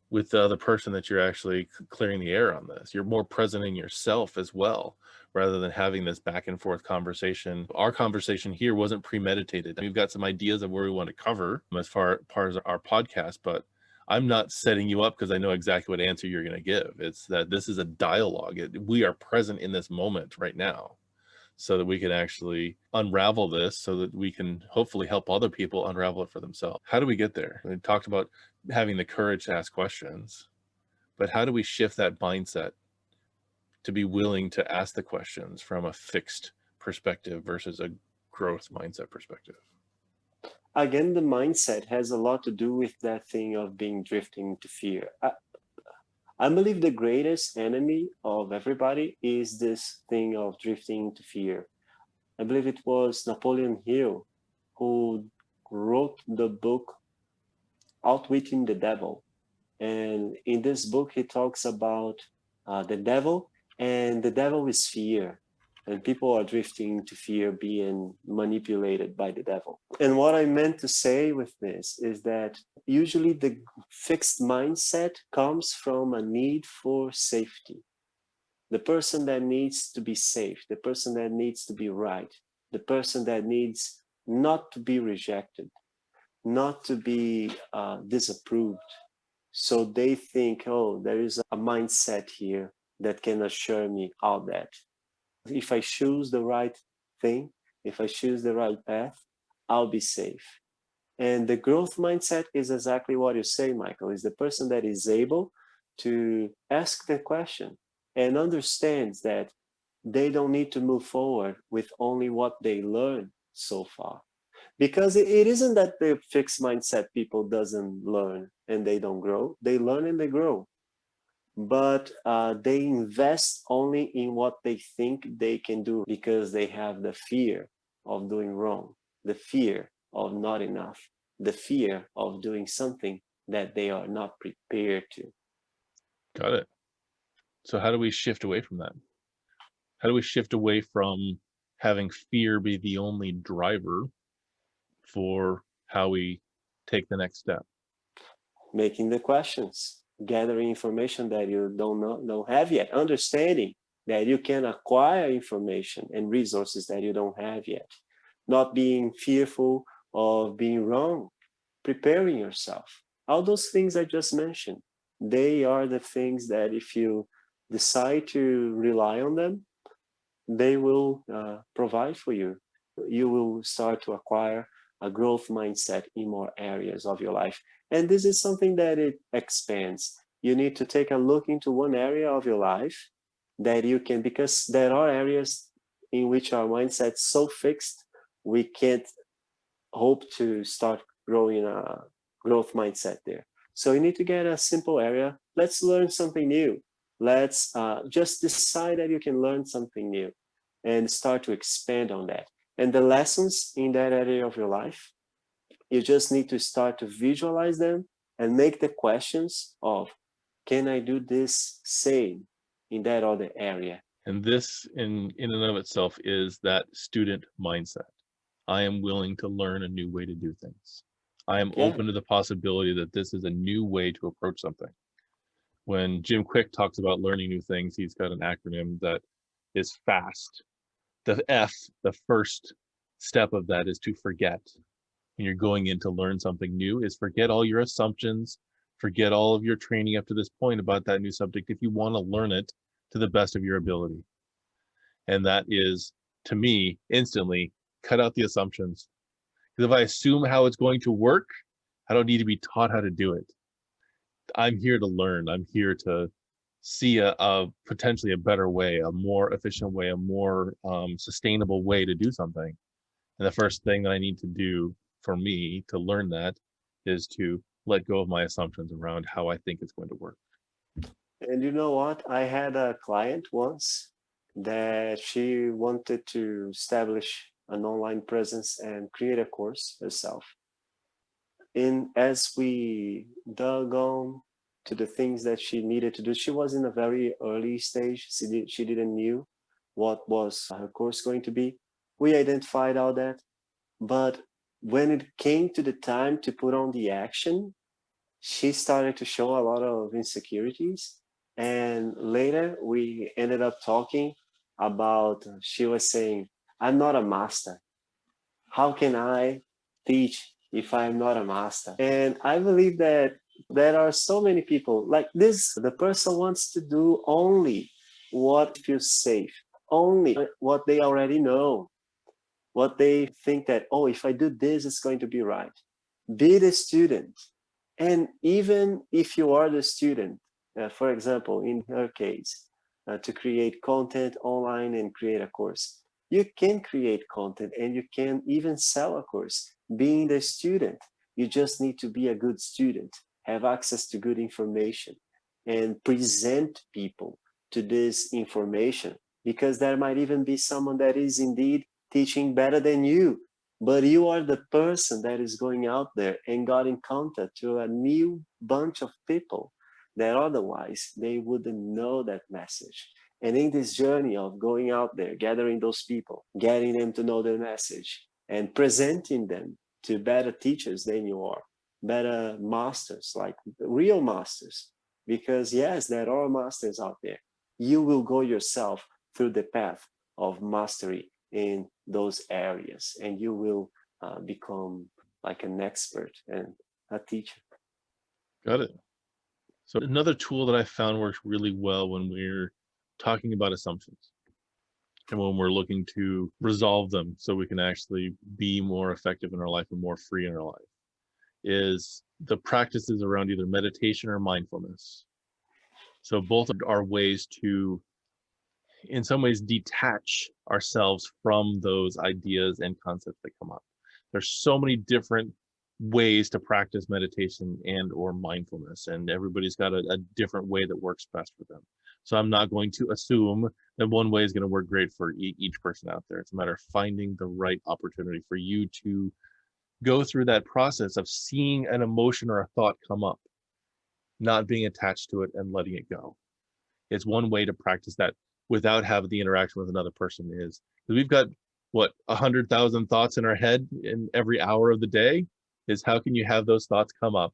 S1: with the other person that you're actually clearing the air on this. You're more present in yourself as well, rather than having this back and forth conversation. Our conversation here wasn't premeditated. We've got some ideas of where we want to cover as far as our podcast, but I'm not setting you up because I know exactly what answer you're going to give. It's that this is a dialogue. We are present in this moment right now, so that we can actually unravel this, so that we can hopefully help other people unravel it for themselves. How do we get there? We talked about having the courage to ask questions, but how do we shift that mindset to be willing to ask the questions from a fixed perspective versus a growth mindset perspective?
S2: Again, the mindset has a lot to do with that thing of being drifting into fear. I believe the greatest enemy of everybody is this thing of drifting into fear. I believe it was Napoleon Hill who wrote the book Outwitting the Devil. And in this book, he talks about the devil, and the devil is fear. And people are drifting into fear, being manipulated by the devil. And what I meant to say with this is that usually the fixed mindset comes from a need for safety. The person that needs to be safe, the person that needs to be right, the person that needs not to be rejected, not to be disapproved. So they think, oh, there is a mindset here that can assure me all that. If I choose the right thing, if I choose the right path, I'll be safe. And the growth mindset is exactly what you say, Michael, is the person that is able to ask the question and understands that they don't need to move forward with only what they learned so far. Because it isn't that the fixed mindset people doesn't learn and they don't grow. They learn and they grow. But they invest only in what they think they can do because they have the fear of doing wrong, the fear of not enough, the fear of doing something that they are not prepared to.
S1: Got it. So how do we shift away from that? How do we shift away from having fear be the only driver for how we take the next step?
S2: Making the questions, gathering information that you don't have yet, understanding that you can acquire information and resources that you don't have yet, not being fearful of being wrong, preparing yourself. All those things I just mentioned, they are the things that if you decide to rely on them, they will provide for you. You will start to acquire a growth mindset in more areas of your life. And this is something that it expands. You need to take a look into one area of your life that you can, because there are areas in which our mindset's so fixed, we can't hope to start growing a growth mindset there. So you need to get a simple area. Let's learn something new. Let's just decide that you can learn something new and start to expand on that. And the lessons in that area of your life, you just need to start to visualize them and make the questions of, can I do this same in that other area?
S1: And this in and of itself is that student mindset. I am willing to learn a new way to do things. I am
S2: Yeah,
S1: open to the possibility that this is a new way to approach something. When Jim Quick talks about learning new things, he's got an acronym that is FAST. The F, the first step of that, is to forget. When you're going in to learn something new, is forget all your assumptions, forget all of your training up to this point about that new subject if you want to learn it to the best of your ability. And that is, to me, instantly cut out the assumptions. Because if I assume how it's going to work, I don't need to be taught how to do it. I'm here to learn. I'm here to see a potentially a better way, a more efficient way, a more sustainable way to do something. And the first thing that I need to do for me to learn that is to let go of my assumptions around how I think it's going to work.
S2: and you know what? I had a client once that she wanted to establish an online presence and create a course herself. And as we dug on to the things that she needed to do, she was in a very early stage. She didn't knew what was her course going to be. We identified all that, but when it came to the time to put on the action, she started to show a lot of insecurities. And later we ended up talking about, she was saying, I'm not a master. How can I teach if I'm not a master? And I believe that there are so many people like this. The person wants to do only what feels safe, only what they already know, what they think that, oh, if I do this, it's going to be right. Be the student. And even if you are the student, for example, in her case, to create content online and create a course, you can create content and you can even sell a course. Being the student, you just need to be a good student, have access to good information, and present people to this information, because there might even be someone that is indeed teaching better than you, but you are the person that is going out there and got in contact to a new bunch of people that otherwise they wouldn't know that message. And in this journey of going out there, gathering those people, getting them to know the message and presenting them to better teachers than you are, better masters, like real masters, because yes, there are masters out there. You will go yourself through the path of mastery in those areas, and you will become like an expert and a teacher.
S1: Got it. So another tool that I found works really well when we're talking about assumptions and when we're looking to resolve them so we can actually be more effective in our life and more free in our life is the practices around either meditation or mindfulness. So both are ways to, in some ways, detach ourselves from those ideas and concepts that come up. There's so many different ways to practice meditation and or mindfulness, and everybody's got a different way that works best for them. So I'm not going to assume that one way is going to work great for each person out there. It's a matter of finding the right opportunity for you to go through that process of seeing an emotion or a thought come up, not being attached to it and letting it go. It's one way to practice that without having the interaction with another person. Is because we've got what 100,000 thoughts in our head in every hour of the day. Is how can you have those thoughts come up,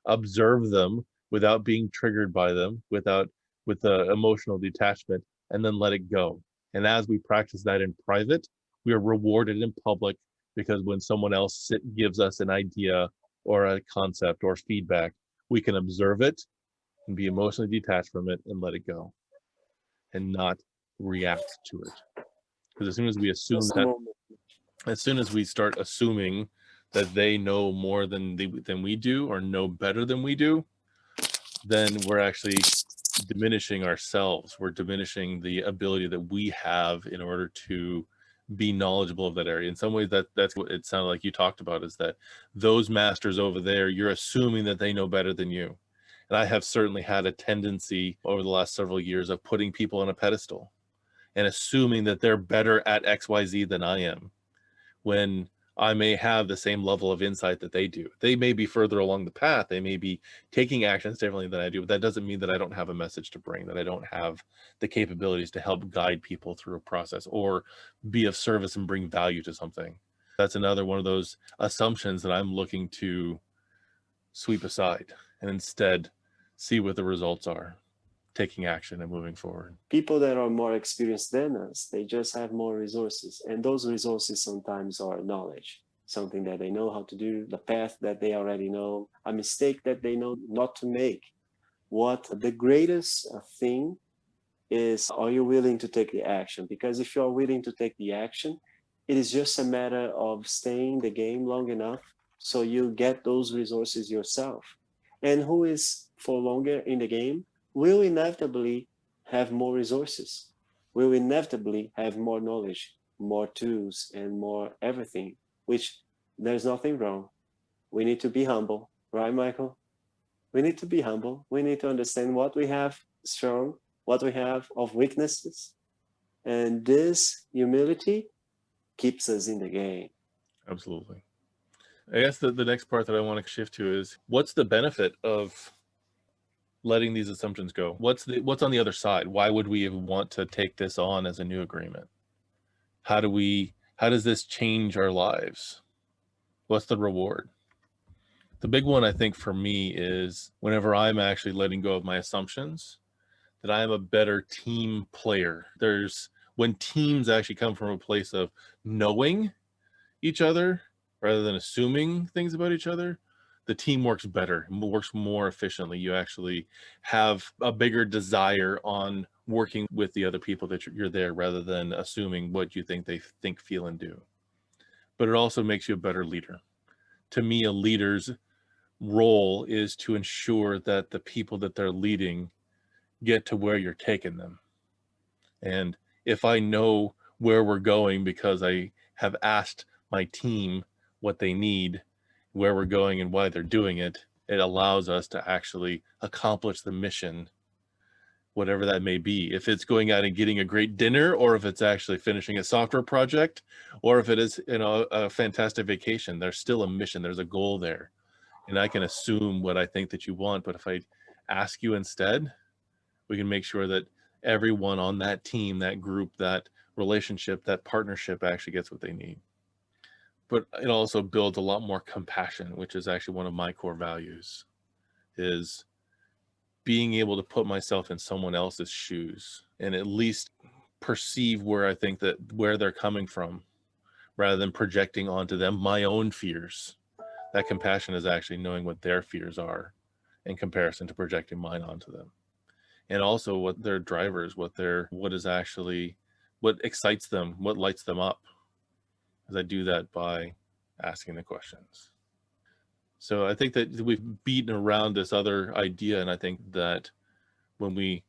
S1: observe them without being triggered by them, with the emotional detachment, and then let it go. And as we practice that in private, we are rewarded in public, because when someone else gives us an idea or a concept or feedback, we can observe it and be emotionally detached from it and let it go and not react to it. Because as soon as we assume that, as soon as we start assuming that they know more than we do or know better than we do, then we're actually diminishing ourselves. We're diminishing the ability that we have in order to be knowledgeable of that area. In some ways, that's what it sounded like you talked about, is that those masters over there, you're assuming that they know better than you. And I have certainly had a tendency over the last several years of putting people on a pedestal and assuming that they're better at XYZ than I am, when I may have the same level of insight that they do. They may be further along the path. They may be taking actions differently than I do, but that doesn't mean that I don't have a message to bring, that I don't have the capabilities to help guide people through a process or be of service and bring value to something. That's another one of those assumptions that I'm looking to sweep aside and instead see what the results are, taking action and moving forward.
S2: People that are more experienced than us, they just have more resources. And those resources sometimes are knowledge, something that they know how to do, the path that they already know, a mistake that they know not to make. What the greatest thing is, are you willing to take the action? Because if you're willing to take the action, it is just a matter of staying in the game long enough so you get those resources yourself. And who is for longer in the game will inevitably have more resources, will inevitably have more knowledge, more tools, and more everything, which there's nothing wrong. We need to be humble, right, Michael? We need to be humble. We need to understand what we have strong, what we have of weaknesses. And this humility keeps us in the game.
S1: Absolutely. I guess the next part that I want to shift to is, what's the benefit of letting these assumptions go? What's on the other side? Why would we even want to take this on as a new agreement? How does this change our lives? What's the reward? The big one, I think, for me is whenever I'm actually letting go of my assumptions, that I am a better team player. When teams actually come from a place of knowing each other rather than assuming things about each other, the team works better, works more efficiently. You actually have a bigger desire on working with the other people that you're there, rather than assuming what you think they think, feel, and do. But it also makes you a better leader. To me, a leader's role is to ensure that the people that they're leading get to where you're taking them. And if I know where we're going because I have asked my team what they need, where we're going, and why they're doing it, it allows us to actually accomplish the mission, whatever that may be. If it's going out and getting a great dinner, or if it's actually finishing a software project, or if it is, a fantastic vacation, there's still a mission, there's a goal there. And I can assume what I think that you want, but if I ask you instead, we can make sure that everyone on that team, that group, that relationship, that partnership actually gets what they need. But it also builds a lot more compassion, which is actually one of my core values, is being able to put myself in someone else's shoes and at least perceive where they're coming from, rather than projecting onto them my own fears. That compassion is actually knowing what their fears are in comparison to projecting mine onto them. And also what their drivers, what excites them, what lights them up, as I do that by asking the questions. So I think that we've beaten around this other idea, and I think that when we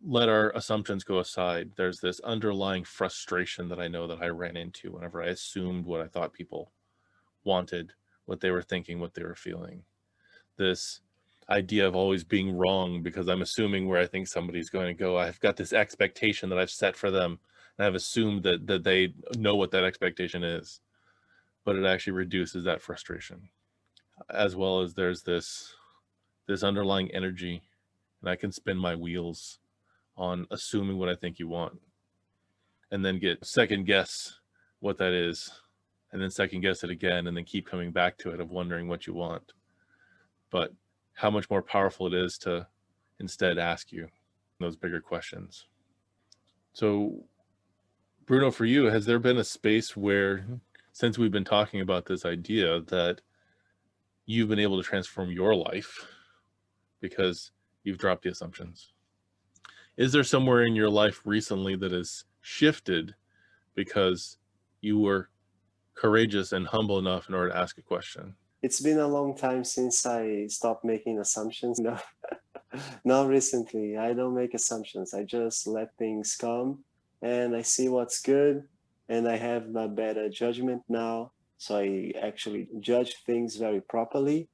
S1: let our assumptions go aside, there's this underlying frustration that I know that I ran into whenever I assumed what I thought people wanted, what they were thinking, what they were feeling. This idea of always being wrong because I'm assuming where I think somebody's going to go. I've got this expectation that I've set for them, and I've assumed that they know what that expectation is, but it actually reduces that frustration. As well as there's this underlying energy, and I can spin my wheels on assuming what I think you want, and then get second guess what that is, and then second guess it again, and then keep coming back to it of wondering what you want. But how much more powerful it is to instead ask you those bigger questions. So, Bruno, for you, has there been a space where, since we've been talking about this idea, that you've been able to transform your life because you've dropped the assumptions? Is there somewhere in your life recently that has shifted because you were courageous and humble enough in order to ask a question?
S2: It's been a long time since I stopped making assumptions. No, not recently. I don't make assumptions. I just let things come and I see what's good and I have a better judgment now. So I actually judge things very properly.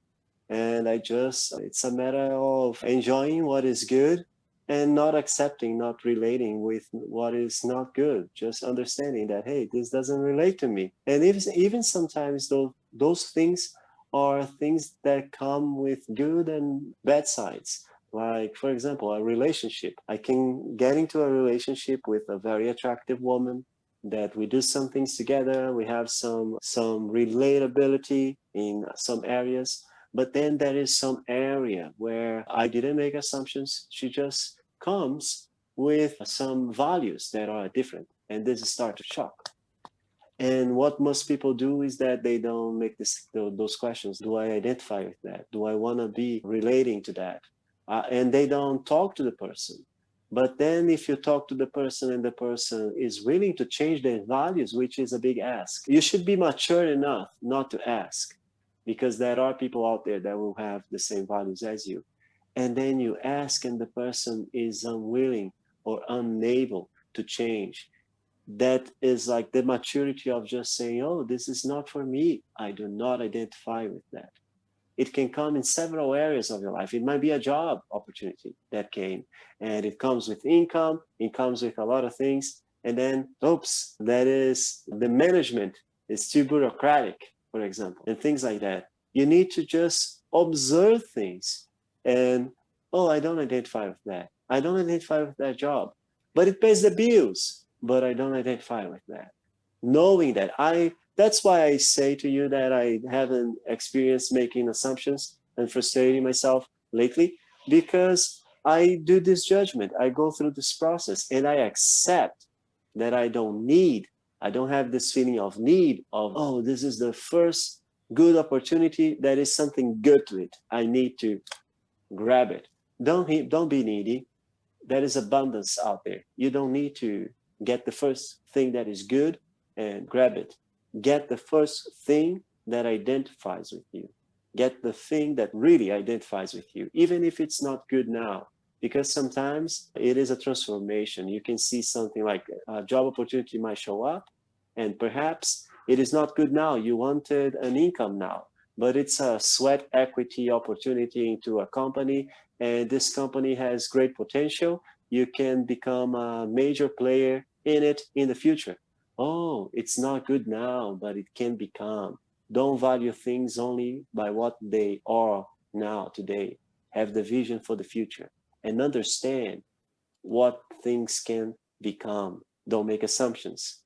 S2: And it's a matter of enjoying what is good and not accepting, not relating with what is not good. Just understanding that, hey, this doesn't relate to me. And even sometimes those things are things that come with good and bad sides. Like, for example, a relationship. I can get into a relationship with a very attractive woman that we do some things together. We have some relatability in some areas, but then there is some area where I didn't make assumptions. She just comes with some values that are different, and this start to shock. And what most people do is that they don't make those questions. Do I identify with that? Do I want to be relating to that? And they don't talk to the person. But then if you talk to the person and the person is willing to change their values, which is a big ask, you should be mature enough not to ask, because there are people out there that will have the same values as you. And then you ask and the person is unwilling or unable to change. That is like the maturity of just saying, oh, this is not for me. I do not identify with that. It can come in several areas of your life. It might be a job opportunity that came, and it comes with income, it comes with a lot of things. And then, oops, that is the management is too bureaucratic, for example, and things like that. You need to just observe things and, oh, I don't identify with that. I don't identify with that job, but it pays the bills, but I don't identify with that. Knowing that that's why I say to you that I haven't experienced making assumptions and frustrating myself lately, because I do this judgment. I go through this process and I accept that I don't have this feeling of need of, oh, this is the first good opportunity. That is something good to it. I need to grab it. Don't be needy. There is abundance out there. You don't need to get the first thing that is good and grab it. Get the first thing that identifies with you. Get the thing that really identifies with you, even if it's not good now. Because sometimes it is a transformation. You can see something like a job opportunity might show up, and perhaps it is not good now. You wanted an income now, but it's a sweat equity opportunity into a company, and this company has great potential. You can become a major player in it in the future. Oh, it's not good now, but it can become. Don't value things only by what they are now, today. Have the vision for the future and understand what things can become. Don't make assumptions.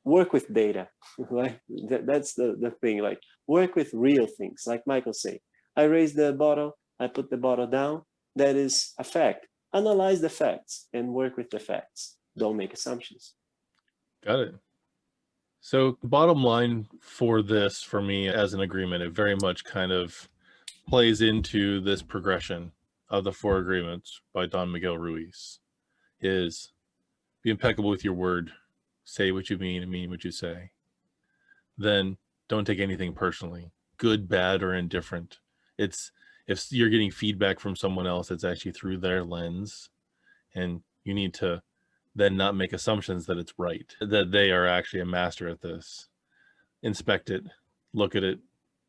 S2: Work with data, right? That's the thing. Like, work with real things. Like Michael said, I raise the bottle, I put the bottle down. That is a fact. Analyze the facts and work with the facts. Don't make assumptions.
S1: Got it. So bottom line for this, for me as an agreement, it very much kind of plays into this progression of the 4 agreements by Don Miguel Ruiz, is be impeccable with your word, say what you mean and mean what you say. Then don't take anything personally, good, bad, or indifferent. It's, if you're getting feedback from someone else, it's actually through their lens, and you need to then not make assumptions that it's right, that they are actually a master at this. Inspect it, look at it,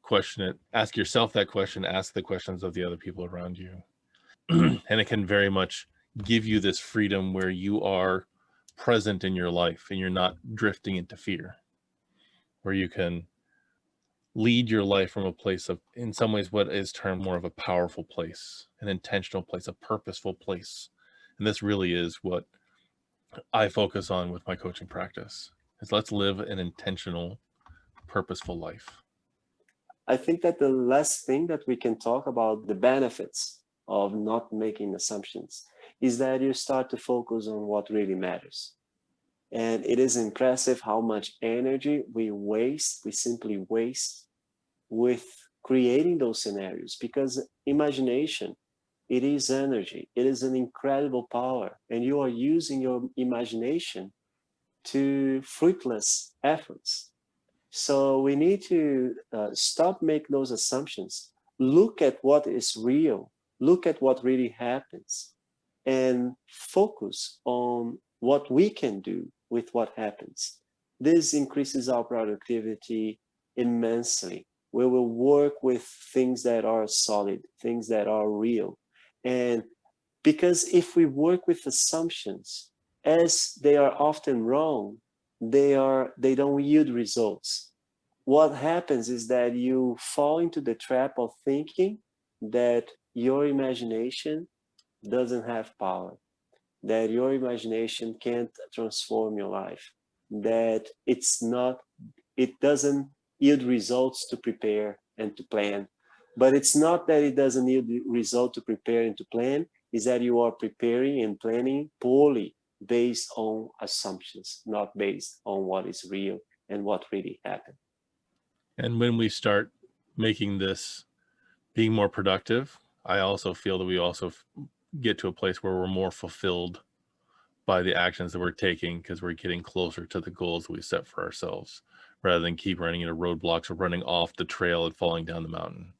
S1: question it, ask yourself that question, ask the questions of the other people around you. And it can very much give you this freedom where you are present in your life and you're not drifting into fear, where you can lead your life from a place of, in some ways, what is termed more of a powerful place, an intentional place, a purposeful place. And this really is what I focus on with my coaching practice, is let's live an intentional, purposeful life.
S2: I think that the last thing that we can talk about, the benefits of not making assumptions, is that you start to focus on what really matters. And it is impressive how much energy we simply waste with creating those scenarios, because imagination, it is energy. It is an incredible power. And you are using your imagination to fruitless efforts. So we need to stop making those assumptions. Look at what is real. Look at what really happens, and focus on what we can do with what happens. this increases our productivity immensely. We will work with things that are solid, things that are real. And because if we work with assumptions, as they are often wrong, they don't yield results. What happens is that you fall into the trap of thinking that your imagination doesn't have power, that your imagination can't transform your life, that it doesn't yield results to prepare and to plan. But it's not that it doesn't yield result to prepare and to plan, is that you are preparing and planning poorly based on assumptions, not based on what is real and what really happened.
S1: And when we start making this being more productive, I also feel that we also get to a place where we're more fulfilled by the actions that we're taking, because we're getting closer to the goals that we set for ourselves, rather than keep running into roadblocks or running off the trail and falling down the mountain.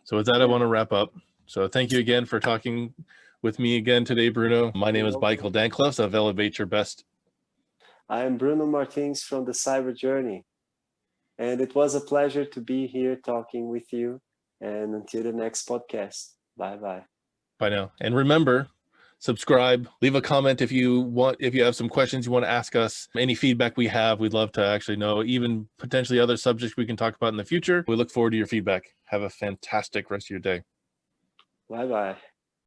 S1: So with that, I want to wrap up. So thank you again for talking with me again today, Bruno. My name is Michael Danklos of Elevate Your Best.
S2: I am Bruno Martins from the Cyber Journey. And it was a pleasure to be here talking with you. And until the next podcast, bye-bye.
S1: Bye now. And remember, subscribe, leave a comment if you have some questions you want to ask us, any feedback we have, we'd love to actually know, even potentially other subjects we can talk about in the future. We look forward to your feedback. Have a fantastic rest of your day.
S2: Bye-bye.